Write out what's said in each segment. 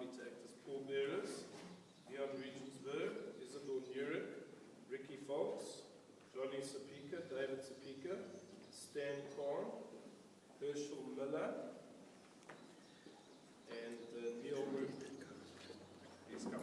me to act as pallbearers. Leon Regensburg, Isabel Nurek, Ricky Foltz, Johnny Sapika, David Sapika, Stan Korn, Herschel Miller, and Neil Rubin. Please come.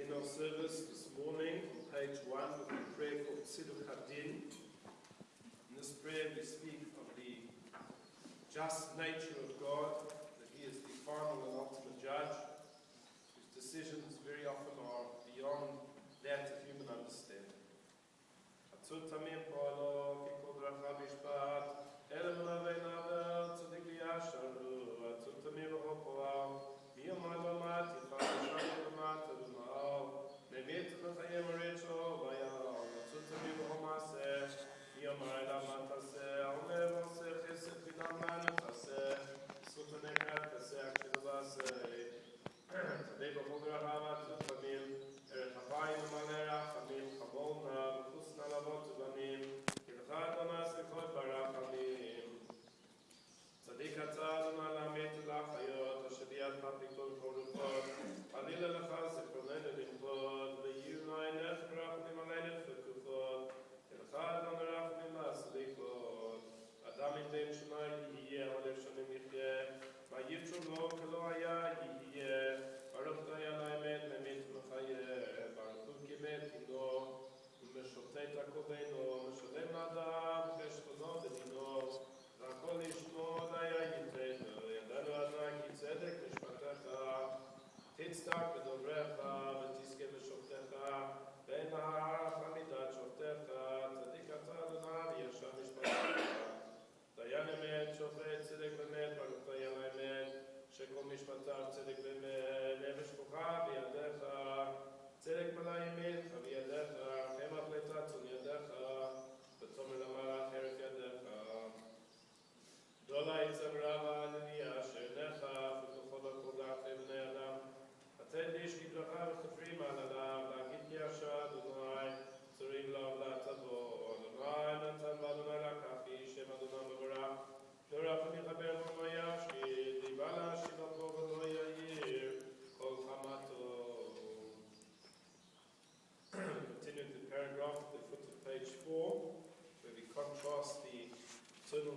In our service this morning, on page 1, with the prayer called Tziduk Hadin. In this prayer we speak of the just nature of God, that He is the final and ultimate judge, whose decisions very often are beyond that of human understanding.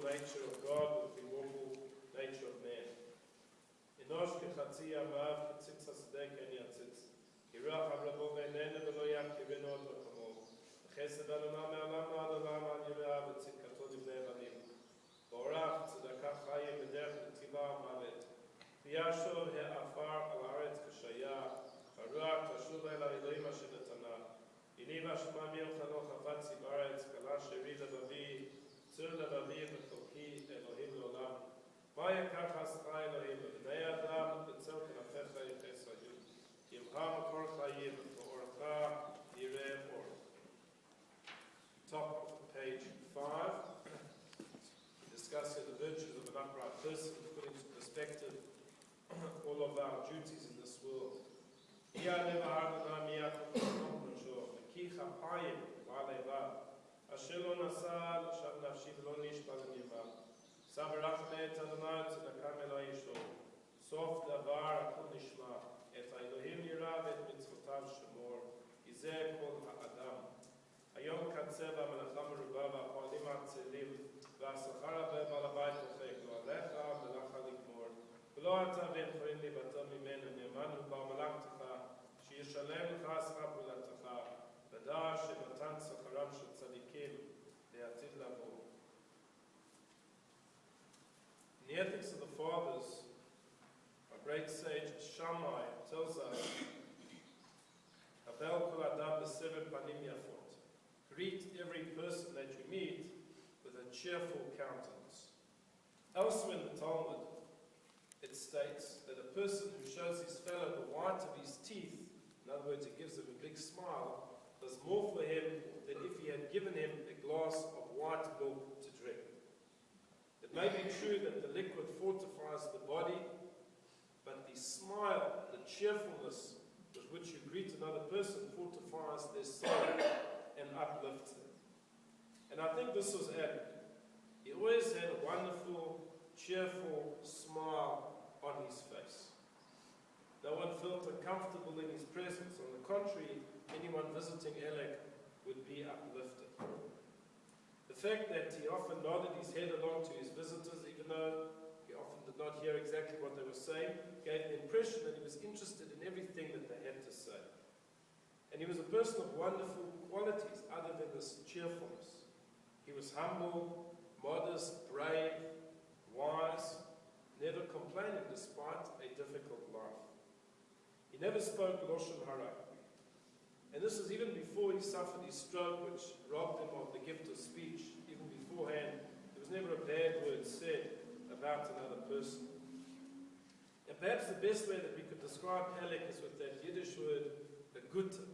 Nature of God with the mortal nature of man. Enosh kechatzi amav kitzitz hasadek en yatzitz. Kirach havrabo v'enene v'lo yakiveno v'chamo. Chesed Adonai me'alam ha'adonai al yirah v'tzidkato livnei banim. Borach tzedakah chayim v'derech l'tiva mavet. V'yashov ha'afar al haaretz k'shaya. Haruach tashuv el ha'elohim asher netanah. Ini v'ashma mir chanoch havatzi b'aretz kala sheri levavi. Tzur levavi v'choki Elohim l'olam. ויקח עשך אלוהים בבני אדם בצל כנפיך יחס היו. ימך מקור חיים ובאורך יראה אור. Top of page 5. We discuss here the virtues of an upright person, putting into perspective all of our duties in this world. אשר לא נסע לשב נפשי ולא נשבע לניבה. סברחמת אדוני צדקה מלא ישור. סוף דבר הכל נשמע. את האלוהים ירא ואת Rav Shemor, Izeh Kol Ha'adam. Hayom Katzeh V'Melacham Merubah V'Po'alim Ha'Tzelim V'Asachar Ha'Beh Ba'al Habayit Ochek Lo Alecha V'Lacha Ligmor V'Lo Ata V'En Chorin Libatam Mimenu Ne'emanu Bar Malachtecha Sheyishalem Lecha Ascha P'ulatecha V'da Shematan Sacharam Shel Tzadikim Le'atid Lavo. In the Ethics of the Fathers, our great sage Shammai tells us, Habel kol adam b'seven panim yafot. Greet every person that you meet with a cheerful countenance. Elsewhere in the Talmud, it states that a person who shows his fellow the white of his teeth, in other words, he gives him a big smile, does more for him than if he had given him a glass of white milk to drink. It may be true that the liquid fortifies the body, but the smile, the cheerfulness with which you greet another person fortifies their soul and uplifts them. And I think this was Alec. He always had a wonderful, cheerful smile on his face. No one felt uncomfortable in his presence. On the contrary, anyone visiting Alec would be uplifted. The fact that he often nodded his head along to his visitors, even though he often did not hear exactly what they were saying, gave the impression that he was interested in everything that they had to say. And he was a person of wonderful qualities other than this cheerfulness. He was humble, modest, brave, wise, never complaining despite a difficult life. He never spoke Lashon Hara. And this is even before he suffered his stroke, which robbed him of the gift of speech. Even beforehand, there was never a bad word said about another person. And perhaps the best way that we could describe Alec is with that Yiddish word, a guter.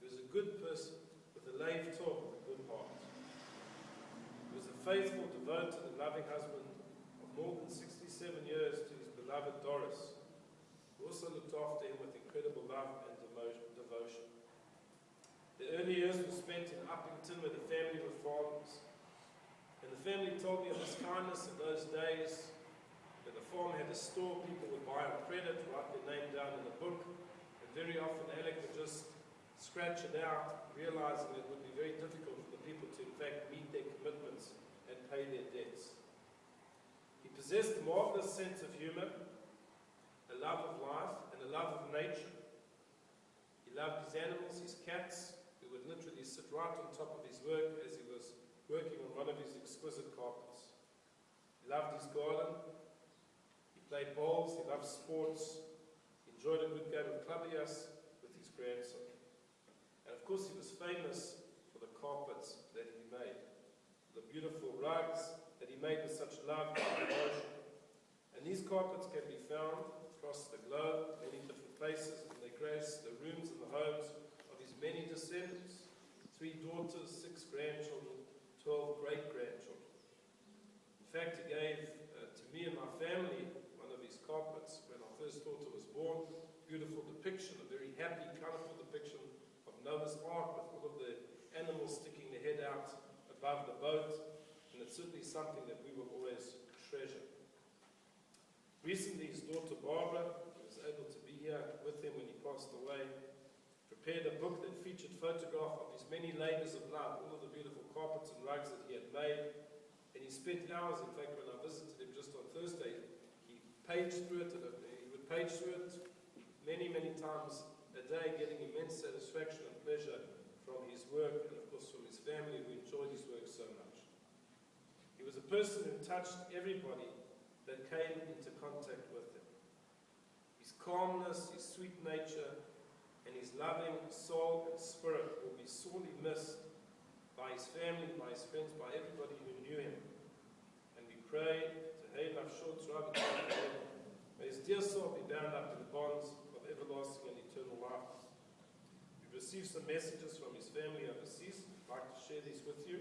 He was a good person with a leiv tov, with a good heart. He was a faithful, devoted, and loving husband of more than 67 years to his beloved Doris, who also looked after him with incredible love and devotion. The early years were spent in Uppington, where the family were farmers. And the family told me of his kindness in those days, when the farm had a store, people would buy on credit, write their name down in a book, and very often Alec would just scratch it out, realizing that it would be very difficult for the people to in fact meet their commitments and pay their debts. He possessed a marvelous sense of humor, a love of life, and a love of nature. He loved his animals, his cats, who would literally sit right on top of his work as he was working on one of his exquisite carpets. He loved his garden. He played bowls. He loved sports. He enjoyed a good game of clubbias with his grandson. And of course, he was famous for the carpets that he made, the beautiful rugs that he made with such love and devotion. And these carpets can be found across the globe, many different places, and they grace the rooms and the homes of his many descendants, 3 daughters, 6 grandchildren, 12 great-grandchildren. In fact, he gave to me and my family one of his carpets when our first daughter was born. Beautiful depiction, a very happy, colorful depiction of Noah's Ark with all of the animals sticking their head out above the boat. And it's certainly something that we will always treasure. Recently, his daughter Barbara, who was able to be here with him when he passed away, prepared a book that featured photograph of his many labors of love, all of the beautiful carpets and rugs that he had made. And he spent hours, in fact, when I visited him just on Thursday, he paged through it, and he would page through it many, many times a day, getting immense satisfaction and pleasure from his work, and of course from his family, who enjoyed his work so much. He was a person who touched everybody that came into contact with him. His calmness, his sweet nature, and his loving soul and spirit will be sorely missed by his family, by his friends, by everybody who knew him. And we pray to Hey Nafshot Traub, may his dear soul be bound up in the bonds of everlasting and eternal life. We've received some messages from his family overseas. I'd like to share these with you.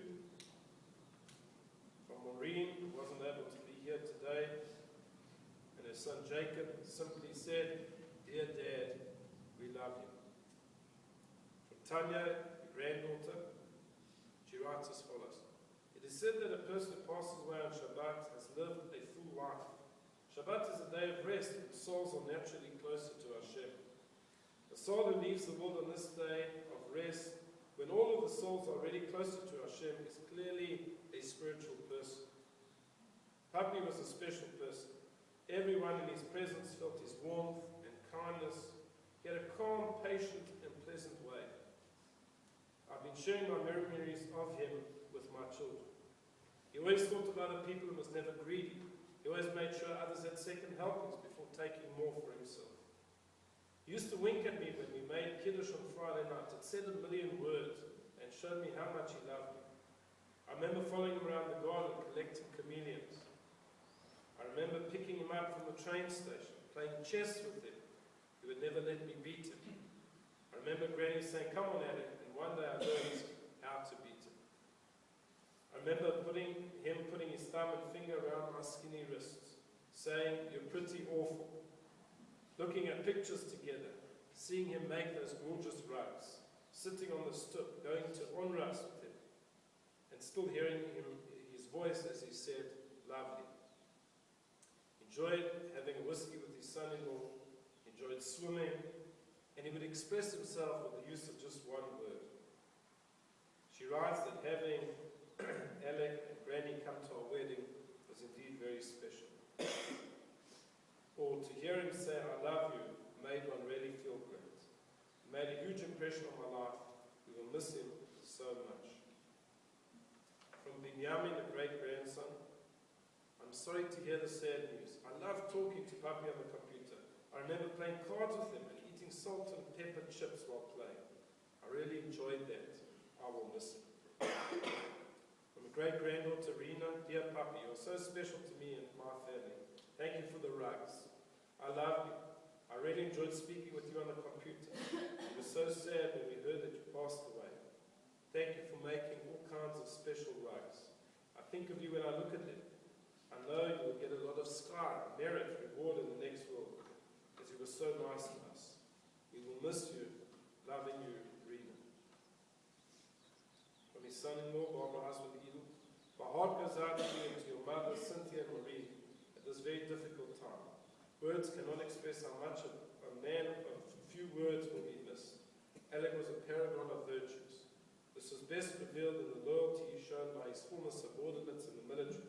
From Maureen, who wasn't able to be here today, and her son Jacob simply said, "Dear Dad, we love you." From Tanya, the granddaughter, she writes as follows: "It is said that a person who passes away on Shabbat has lived a full life. Shabbat is a day of rest, and souls are naturally closer to Hashem. The soul who leaves the world on this day of rest, when all of the souls are already closer to Hashem, is clearly a spiritual person. Papi was a special person. Everyone in his presence felt his warmth and kindness. He had a calm, patient, and pleasant way. I've been sharing my memories of him with my children. He always thought of other people and was never greedy. He always made sure others had second helpings before taking more for himself. He used to wink at me when we made Kiddush on Friday night. It said 1 million words and showed me how much he loved me. I remember following him around the garden collecting chameleons. I remember picking him up from the train station, playing chess with him. He would never let me beat him. I remember Granny saying, "Come on, Alec," and one day I learned how to beat him. I remember him putting his thumb and finger around my skinny wrists, saying, "You're pretty awful." Looking at pictures together, seeing him make those gorgeous rugs, sitting on the stoop, going to onras with him, and still hearing his voice as he said, "Lovely." Enjoyed having a whiskey with his son-in-law, enjoyed swimming, and he would express himself with the use of just one word. She writes that having Alec and Granny come to our wedding was indeed very special. Or to hear him say, "I love you," made one really feel great. It made a huge impression on my life. We will miss him so much. From Binyamin, a great-grandson, "I'm sorry to hear the sad news. I love talking to Papi on the computer. I remember playing cards with him and eating salt and pepper chips while playing. I really enjoyed that. I will miss him." From a great-granddaughter, Rena, "Dear Papi, you're so special to me and my family. Thank you for the rugs. I love you. I really enjoyed speaking with you on the computer. It was so sad when we heard that you passed away. Thank you for making all kinds of special rugs. I think of you when I look at them. I know you will get a lot of schar, merit, reward in the next world, as you were so nice to us. We will miss you. Loving you, Rena." From his son-in-law, Barbara, husband Edel, "My heart goes out to you and to your mother, Cynthia and Marie, at this very difficult time. Words cannot express how much a man of few words will be missed. Alec was a paragon of virtues. This was best revealed in the loyalty shown by his former subordinates in the military.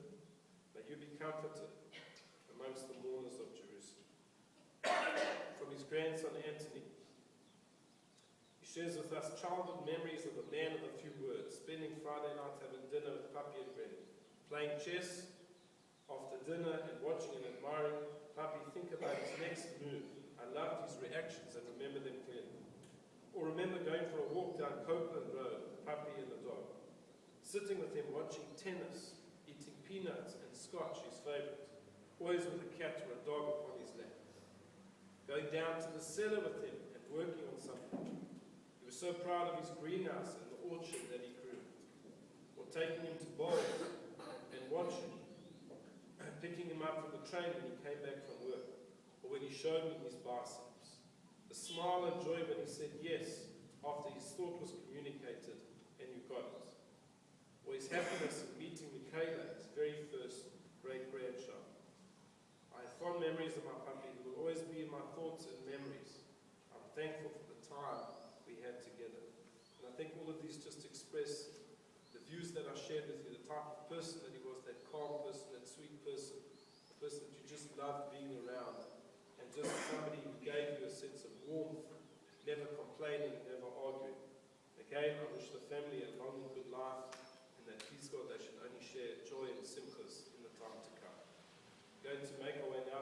May you be comforted amongst the mourners of Jerusalem." From his grandson Anthony, he shares with us childhood memories of a man of a few words, spending Friday night having dinner with Papi and Granny, playing chess after dinner and watching and admiring Papi think about his next move. I loved his reactions and remember them clearly. Or remember going for a walk down Copeland Road with Papi and the dog, sitting with him watching tennis, eating peanuts and scotch, his favorite, always with a cat or a dog upon his lap. Going down to the cellar with him and working on something. He was so proud of his greenhouse and the orchard that he grew. Or taking him to bowls and watching, picking him up from the train when he came back from work, or when he showed me his biceps. The smile and joy when he said yes after his thought was communicated and you got it. Or his happiness in meeting Michaela, his very first great-grandchild. I have fond memories of my Papi who will always be in my thoughts and memories. I'm thankful for the time we had together. And I think all of these just express the views that I shared with you, the type of person that he was, that calm person, that sweet person, the person that you just loved being around, and just somebody who gave you a sense of warmth, never complaining, never arguing. Again, I wish the family a long and good life, and that please God they should only share joy and simchas in the time to come. We're going to make our way now